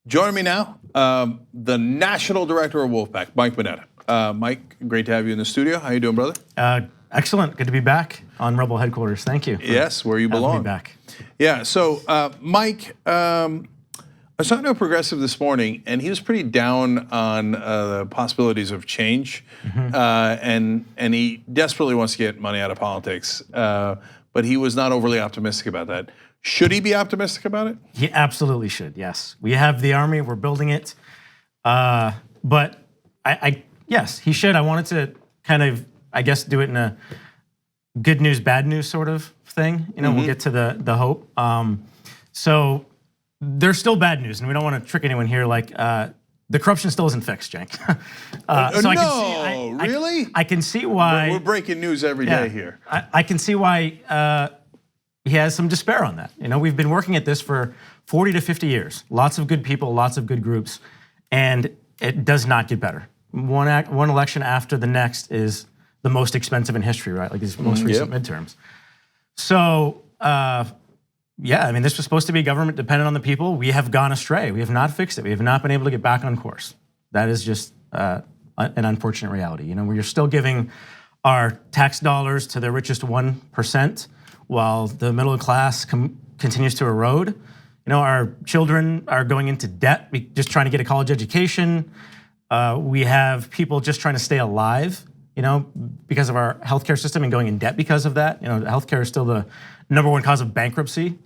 Joining me now, the National Director of Wolf-PAC, Mike Mineta. Mike, great to have you in the studio. How you doing, brother? Excellent. Good to be back on Rebel headquarters. Thank you. Yes, where you belong. Me back. Yeah. So, Mike, I was talking to a progressive this morning, and he was pretty down on the possibilities of change, and he desperately wants to get money out of politics, but he was not overly optimistic about that. Should he be optimistic about it? He absolutely should. Yes, we have the army. We're building it, but yes, he should. I wanted to kind of, I guess, do it in a good news, bad news sort of thing. You know, we'll get to the hope. So there's still bad news, and we don't want to trick anyone here. Like the corruption still isn't fixed, Cenk. No, really? I can see why. We're breaking news every day here. I can see why he has some despair on that. You know, we've been working at this for 40 to 50 years. Lots of good people, lots of good groups, and it does not get better. One election after the next is the most expensive in history, right? Like these most recent midterms. So, yeah, I mean, this was supposed to be government dependent on the people. We have gone astray. We have not fixed it. We have not been able to get back on course. That is just an unfortunate reality. You know, we're still giving our tax dollars to the richest 1%, while the middle class continues to erode. You know, our children are going into debt, just trying to get a college education. We have people just trying to stay alive, you know, because of our healthcare system and going in debt because of that. You know, healthcare is still the #1 cause of bankruptcy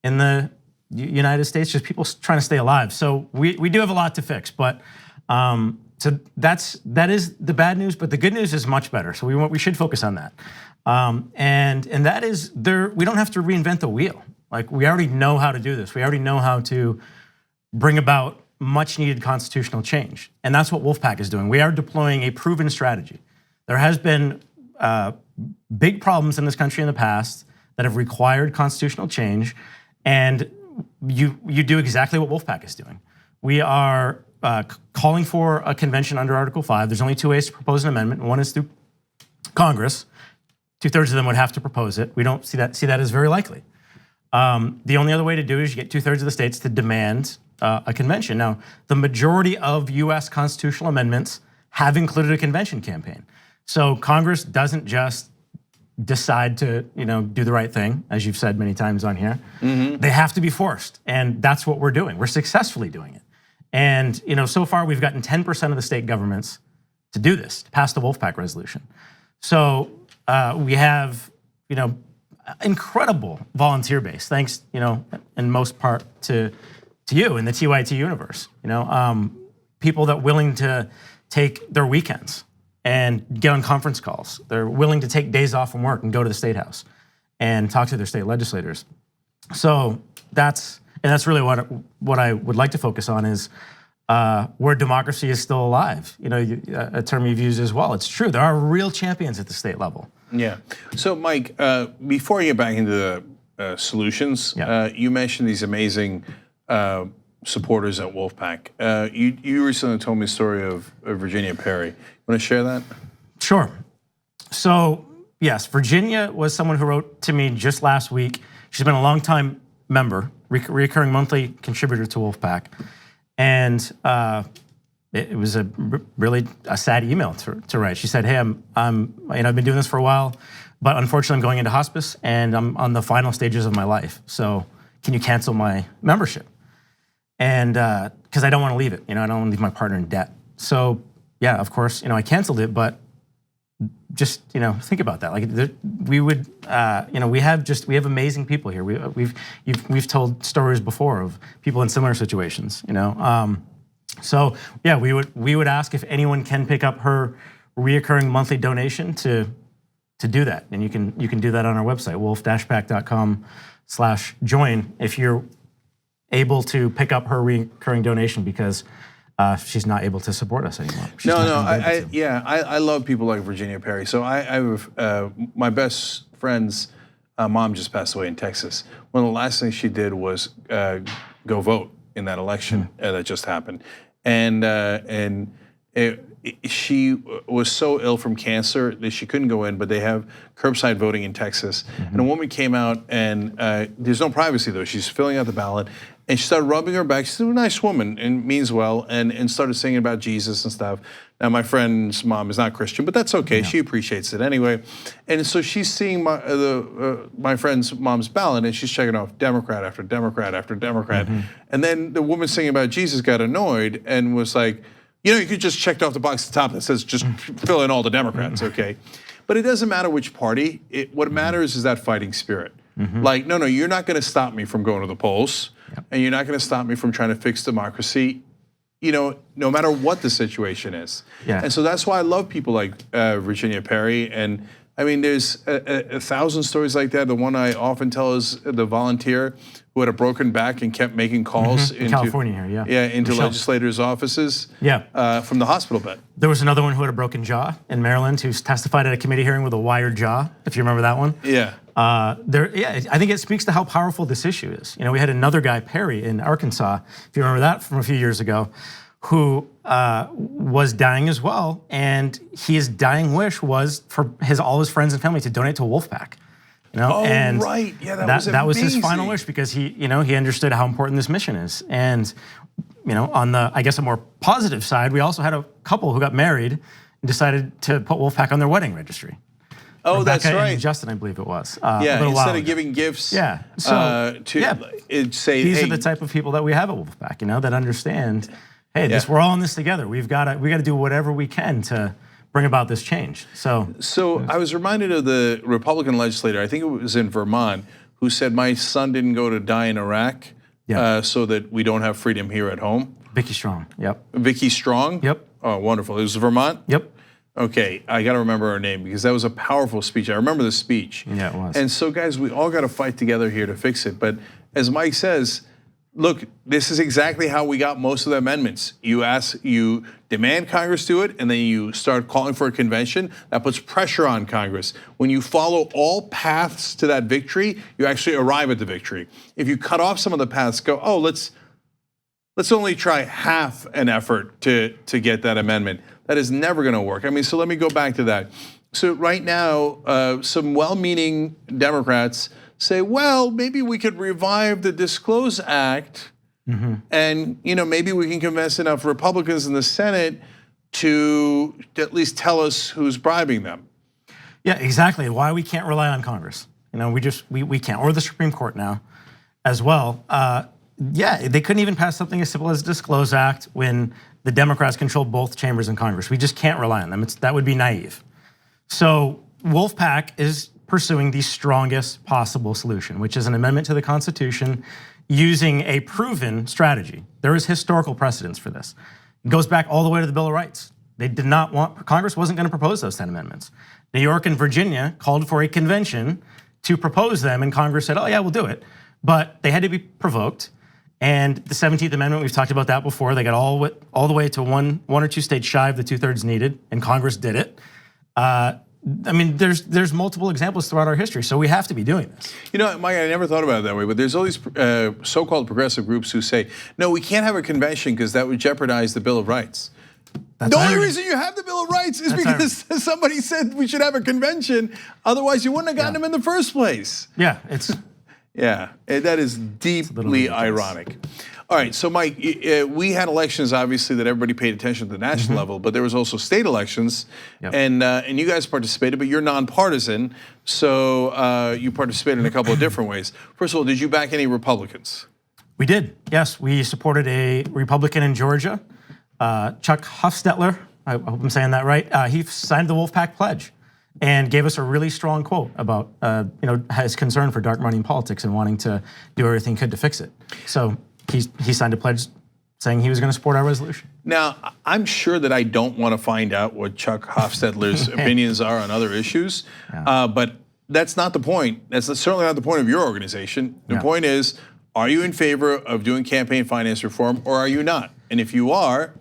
in the United States, just people trying to stay alive. So we do have a lot to fix, but so that is the bad news, but the good news is much better. So we should focus on that. And that is, we don't have to reinvent the wheel. Like, we already know how to do this. We already know how to bring about much needed constitutional change. And that's what Wolf-PAC is doing. We are deploying a proven strategy. There has been big problems in this country in the past that have required constitutional change, and you do exactly what Wolf-PAC is doing. We are calling for a convention under Article 5. There's only 2 ways to propose an amendment. One is through Congress. 2/3 of them would have to propose it. We don't see that as very likely. The only other way to do it is you get 2/3 of the states to demand a convention. Now, the majority of US constitutional amendments have included a convention campaign. So Congress doesn't just decide to, you know, do the right thing, as you've said many times on here. They have to be forced, and that's what we're doing. We're successfully doing it. And, you know, so far we've gotten 10% of the state governments to do this, to pass the Wolf-PAC resolution. So we have, you know, incredible volunteer base, thanks, you know, in most part to you in the TYT universe. You know, people that are willing to take their weekends and get on conference calls. They're willing to take days off from work and go to the State House and talk to their state legislators. So that's really what I would like to focus on is where democracy is still alive. You know, a term you've used as well. It's true. There are real champions at the state level. Yeah. So, Mike, before you get back into the solutions, you mentioned these amazing supporters at Wolf-PAC. You recently told me a story of Virginia Perry. Want to share that? Sure. So, yes, Virginia was someone who wrote to me just last week. She's been a longtime member, recurring monthly contributor to Wolf-PAC. And it was really a sad email to write. She said, "Hey, I've been doing this for a while, but unfortunately I'm going into hospice and I'm on the final stages of my life. So can you cancel my membership?" And because I don't want to leave it, you know, I don't want to leave my partner in debt. So yeah, of course, you know, I canceled it, but just, you know, think about that. Like we would, you know, we have amazing people here. We've told stories before of people in similar situations, you know. So yeah, we would ask if anyone can pick up her reoccurring monthly donation to do that, and you can do that on our website, wolf-pac.com/join, if you're able to pick up her recurring donation, because she's not able to support us anymore. I love people like Virginia Perry. So I have my best friend's mom just passed away in Texas. One of the last things she did was go vote in that election that just happened, and she was so ill from cancer that she couldn't go in, but they have curbside voting in Texas. And a woman came out, and there's no privacy though. She's filling out the ballot, And she started rubbing her back. She's a nice woman and means well, and started singing about Jesus and stuff. Now, my friend's mom is not Christian, but that's okay. Yeah. She appreciates it anyway. And so she's seeing my friend's mom's ballot, and she's checking off Democrat after Democrat after Democrat. And then the woman singing about Jesus got annoyed and was like, you could just check off the box at the top that says just fill in all the Democrats, okay? But it doesn't matter which party. What matters is that fighting spirit. Like, no, you're not gonna stop me from going to the polls, and you're not gonna stop me from trying to fix democracy, no matter what the situation is. And so that's why I love people like Virginia Perry. And I mean, there's a thousand stories like that. The one I often tell is the volunteer who had a broken back and kept making calls into California here, into legislators' offices from the hospital bed. There was another one who had a broken jaw in Maryland who testified at a committee hearing with a wired jaw, if you remember that one. I think it speaks to how powerful this issue is. We had another guy, Perry, in Arkansas, if you remember that from a few years ago, who was dying as well, and his dying wish was for all his friends and family to donate to Wolf-PAC. And right, that was his final wish, because he understood how important this mission is. And on the, I guess, a more positive side, we also had a couple who got married and decided to put Wolf-PAC on their wedding registry. Oh, Rebecca that's right. And Justin, I believe it was. Instead of giving gifts, these are the type of people that we have at Wolf-PAC, that understand, hey, we're all in this together. We got to do whatever we can to bring about this change. So I was reminded of the Republican legislator, I think it was in Vermont, who said, my son didn't go to die in Iraq so that we don't have freedom here at home. Vicky Strong, Vicky Strong? Yep. Oh, wonderful. It was Vermont? Yep. Okay, I got to remember her name, because that was a powerful speech. I remember the speech. Yeah, it was. And so, guys, we all got to fight together here to fix it. But as Mike says, look, this is exactly how we got most of the amendments. You demand Congress do it, and then you start calling for a convention. That puts pressure on Congress. When you follow all paths to that victory, you actually arrive at the victory. If you cut off some of the paths, go, let's only try half an effort to get that amendment. That is never going to work. I mean, so let me go back to that. So right now, some well-meaning Democrats say, well, maybe we could revive the Disclose Act, and maybe we can convince enough Republicans in the Senate to at least tell us who's bribing them. Yeah, exactly. Why we can't rely on Congress. We can't, or the Supreme Court now as well. They couldn't even pass something as simple as Disclose Act when the Democrats control both chambers in Congress. We just can't rely on them. That would be naive. So Wolf-PAC is pursuing the strongest possible solution, which is an amendment to the Constitution using a proven strategy. There is historical precedence for this. It goes back all the way to the Bill of Rights. They did not want, Congress wasn't going to propose those 10 amendments. New York and Virginia called for a convention to propose them, and Congress said, oh yeah, we'll do it. But they had to be provoked. And the 17th Amendment, we've talked about that before. They got all the way to one or two states shy of the 2/3 needed, and Congress did it. I mean, there's multiple examples throughout our history, so we have to be doing this. Mike, I never thought about it that way, but there's all these so-called progressive groups who say, no, we can't have a convention because that would jeopardize the Bill of Rights. The only reason you have the Bill of Rights is because somebody said we should have a convention. Otherwise, you wouldn't have gotten them in the first place. Yeah, it's... Yeah, that is deeply ironic. All right, so Mike, we had elections, obviously, that everybody paid attention to the national level, but there was also state elections, and you guys participated, but you're nonpartisan, so you participated in a couple of different ways. First of all, did you back any Republicans? We did, yes. We supported a Republican in Georgia, Chuck Hofstetler, I hope I'm saying that right. He signed the Wolf-PAC pledge and gave us a really strong quote about his concern for dark money in politics and wanting to do everything he could to fix it. So he signed a pledge saying he was going to support our resolution. Now, I'm sure that I don't want to find out what Chuck Hofstetler's opinions are on other issues, but that's not the point. That's certainly not the point of your organization. The point is, are you in favor of doing campaign finance reform, or are you not? And if you are,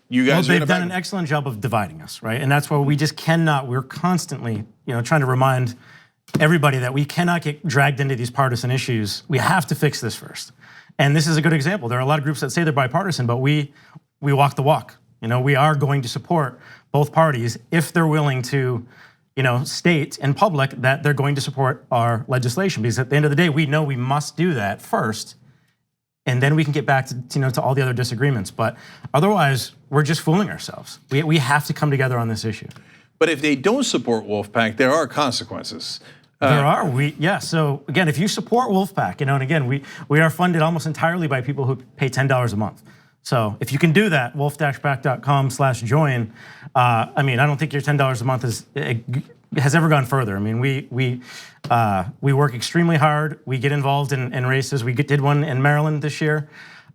you guys they've done an excellent job of dividing us, right? And that's why we just cannot, we're constantly trying to remind everybody that we cannot get dragged into these partisan issues. We have to fix this first. And this is a good example. There are a lot of groups that say they're bipartisan, but we walk the walk. We are going to support both parties if they're willing to state in public that they're going to support our legislation. Because at the end of the day, we know we must do that first and then we can get back to all the other disagreements. But otherwise, we're just fooling ourselves. We have to come together on this issue. But if they don't support Wolf-PAC, there are consequences. There are. So again, if you support Wolf-PAC, and again, we are funded almost entirely by people who pay $10 a month. So if you can do that, wolf-pac.com/join. I don't think your $10 a month has ever gone further. I mean, we work extremely hard. We get involved in races. We did one in Maryland this year.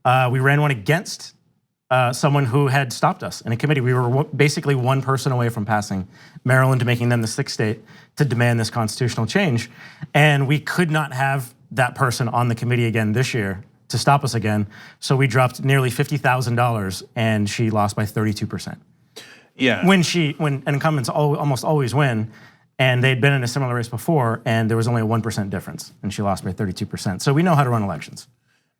We ran one against someone who had stopped us in a committee. We were basically one person away from passing Maryland to making them the 6th state to demand this constitutional change. And we could not have that person on the committee again this year to stop us again. So we dropped nearly $50,000 and she lost by 32%. Yeah. When incumbents almost always win, and they'd been in a similar race before, and there was only a 1% difference, and she lost by 32%. So we know how to run elections.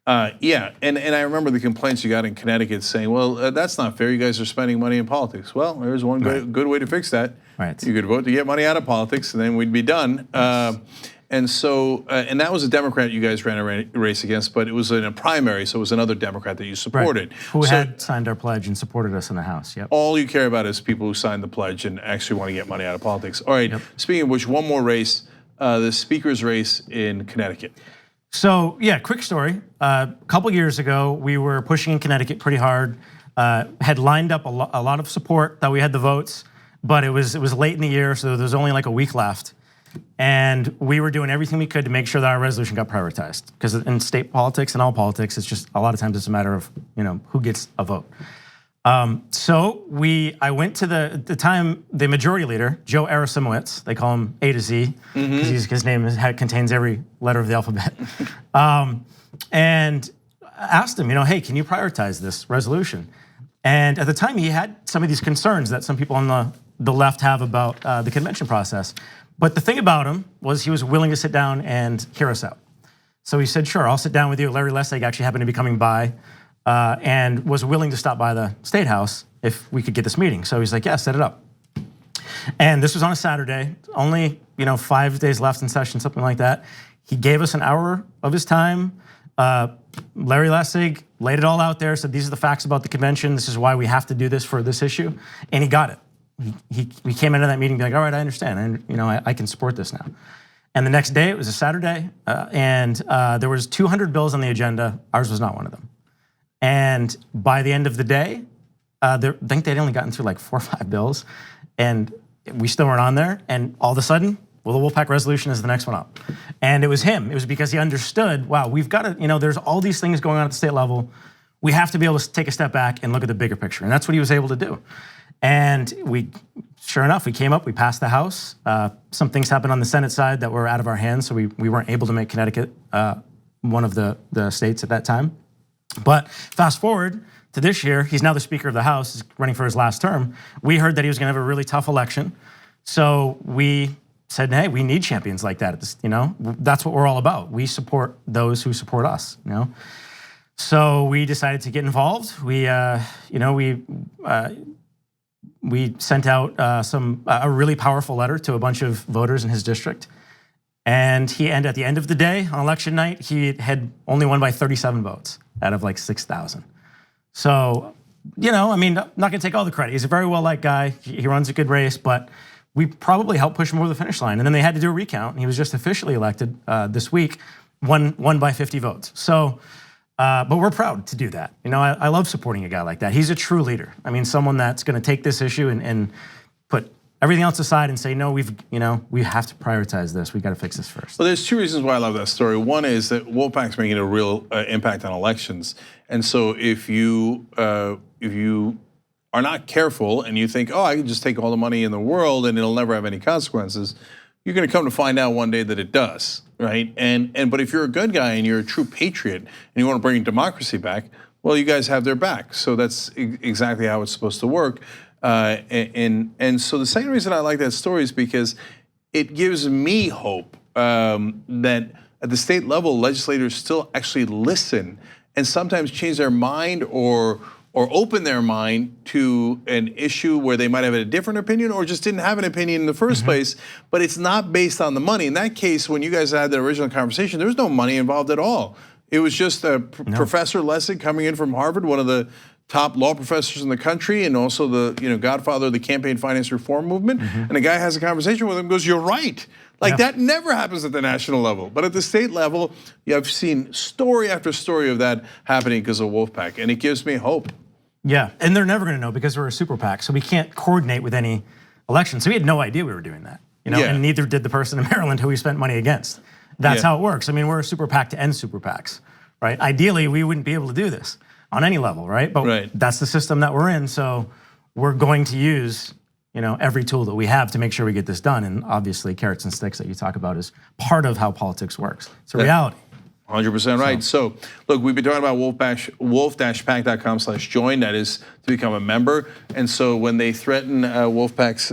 Yeah, and I remember the complaints you got in Connecticut saying, well, that's not fair, you guys are spending money in politics. Well, there's one good way to fix that. Right. You could vote to get money out of politics, and then we'd be done. And that was a Democrat you guys ran a race against, but it was in a primary, so it was another Democrat that you supported. Right. Who had signed our pledge and supported us in the House, yep. All you care about is people who signed the pledge and actually want to get money out of politics. All right, Speaking of which, one more race, the speaker's race in Connecticut. So yeah, quick story. A couple years ago, we were pushing in Connecticut pretty hard, had lined up a lot of support, thought we had the votes, but it was late in the year, so there was only like a week left. And we were doing everything we could to make sure that our resolution got prioritized. Because in state politics and all politics, it's just a lot of times it's a matter of who gets a vote. So I went to the majority leader, Joe Arasimowicz. They call him A to Z because his name contains every letter of the alphabet. And asked him, hey, can you prioritize this resolution? And at the time, he had some of these concerns that some people on the left have about the convention process. But the thing about him was he was willing to sit down and hear us out. So he said, sure, I'll sit down with you. Larry Lessig actually happened to be coming by and was willing to stop by the State House if we could get this meeting. So he's like, yeah, set it up. And this was on a Saturday, only 5 days left in session, something like that. He gave us an hour of his time. Larry Lessig laid it all out there, said these are the facts about the convention. This is why we have to do this for this issue. And he got it. We came into that meeting and be like, all right, I understand. I can support this now. And the next day, it was a Saturday, and there was 200 bills on the agenda. Ours was not one of them. And by the end of the day, I think they'd only gotten through like 4 or 5 bills, and we still weren't on there. And all of a sudden, well, the Wolf-PAC resolution is the next one up. And it was him. It was because he understood, wow, we've got to, there's all these things going on at the state level. We have to be able to take a step back and look at the bigger picture. And that's what he was able to do. And sure enough, we came up, we passed the House. Some things happened on the Senate side that were out of our hands, so we weren't able to make Connecticut one of the states at that time. But fast forward to this year, he's now the Speaker of the House, he's running for his last term. We heard that he was gonna have a really tough election. So we said, hey, we need champions like that. That's what we're all about. We support those who support us, So we decided to get involved. We sent out a really powerful letter to a bunch of voters in his district. And at the end of the day, on election night, he had only won by 37 votes out of like 6,000. So, not gonna take all the credit. He's a very well-liked guy. He runs a good race, but we probably helped push him over the finish line. And then they had to do a recount, and he was just officially elected this week, won by 50 votes. So, but we're proud to do that. I love supporting a guy like that. He's a true leader. Someone that's going to take this issue and put everything else aside and say, no, we have to prioritize this. We got to fix this first. Well, there's 2 reasons why I love that story. One is that Wolf-PAC's making a real impact on elections, and so if you are not careful and you think, oh, I can just take all the money in the world and it'll never have any consequences, you're going to come to find out one day that it does, right? But if you're a good guy and you're a true patriot and you want to bring democracy back, well, you guys have their back. So that's exactly how it's supposed to work. And so the second reason I like that story is because it gives me hope that at the state level, legislators still actually listen and sometimes change their mind or open their mind to an issue where they might have a different opinion or just didn't have an opinion in the first place, but it's not based on the money. In that case, when you guys had the original conversation, there was no money involved at all. It was just Professor Lessig coming in from Harvard, one of the top law professors in the country, and also the godfather of the campaign finance reform movement. And the guy has a conversation with him, goes, "You're right." Like that never happens at the national level, but at the state level, I've seen story after story of that happening because of Wolf-PAC, and it gives me hope. Yeah, and they're never going to know because we're a super PAC, so we can't coordinate with any election. So we had no idea we were doing that, and neither did the person in Maryland who we spent money against. That's how it works. I mean, we're a super PAC to end super PACs, right? Ideally, we wouldn't be able to do this on any level, right? But that's the system that we're in, so we're going to use every tool that we have to make sure we get this done. And obviously, carrots and sticks that you talk about is part of how politics works. It's a reality. 100% right. So look, we've been talking about wolf-pac.com/join. That is to become a member. And so when they threaten Wolf-PAC's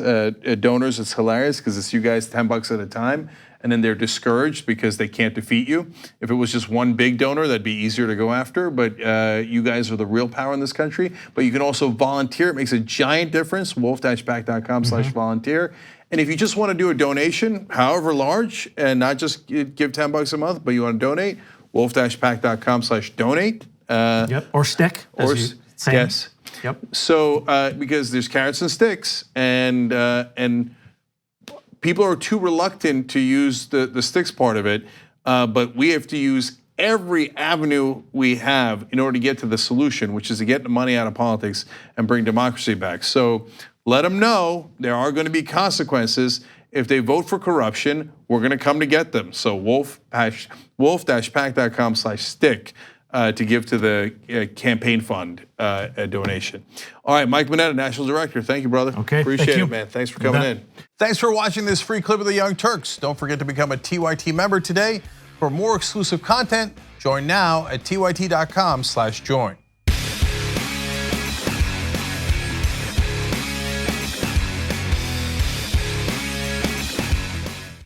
donors, it's hilarious because it's you guys $10 at a time. And then they're discouraged because they can't defeat you. If it was just one big donor, that'd be easier to go after. But you guys are the real power in this country. But you can also volunteer. It makes a giant difference. wolf-pac.com/volunteer. And if you just want to do a donation, however large, and not just give $10 a month, but you want to donate, wolf-pac.com/donate. Or stick. Yes. Yep. So because there's carrots and sticks, and people are too reluctant to use the sticks part of it, but we have to use every avenue we have in order to get to the solution, which is to get the money out of politics and bring democracy back. So let them know there are going to be consequences. If they vote for corruption, we're going to come to get them. So wolf-pac.com/stick to give to the campaign fund donation. All right, Mike Mineta, National Director. Thank you, brother. Okay, appreciate it, man. Thanks for coming in. Thanks for watching this free clip of the Young Turks. Don't forget to become a TYT member today. For more exclusive content, join now at tyt.com/join.